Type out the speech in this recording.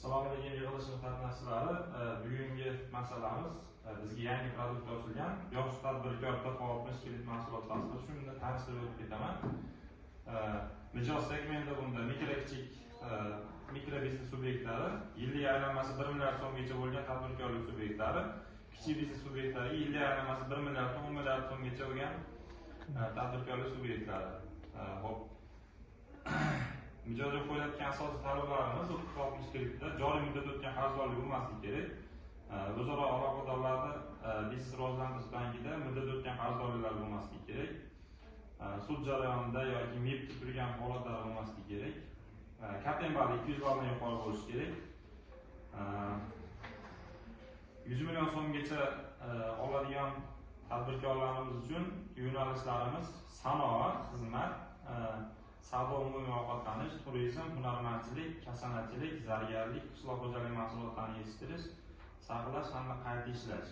Assalomu alaykum yig'ilishimiz qatnashchilari. Bugungi masalamiz bizga yangi produkt ochilgan yosh tadbirkor TP60 kilit mahsulot tasviri. Shunda tanishtirib o'tib ketaman. Mijoz segmenti bunda mikro biznes subyektlari, yillik aylanmasi 1 milliard so'mgacha bo'lgan tadbirkorlik subyektlari, kichik biznes subyektlari yillik aylanmasi 1 milliard 10 milliard so'mgacha bo'lgan tadbirkorlik subyektlari. Hop. Mijozga qo'yiladigan asosiy talablarimiz TP60 kilitda joriy muddatda o'tgan qarzdorlik bo'lmasligi kerak. O'zaro aloqadorlarni biznes rivojlantirish bankida muddatda o'tgan qarzdorliklar bo'lmasligi kerak. Sud jarayonida yoki MEBda turgan holatlar bo'lmasligi kerak. Kapten balli 200 balldan yuqori bo'lishi kerak. 100 million so'mgacha oladigan tadbirkorlarimiz uchun yo'nalishlarimiz sanoat, xizmat, savdo umumiy ovqatlanish, turizm, hunarmandchilik, kasanachilik, zargarlik, qishloq xo'jaligi mahsulotlarini yetishtirish, saqlash hamda qayta ishlash.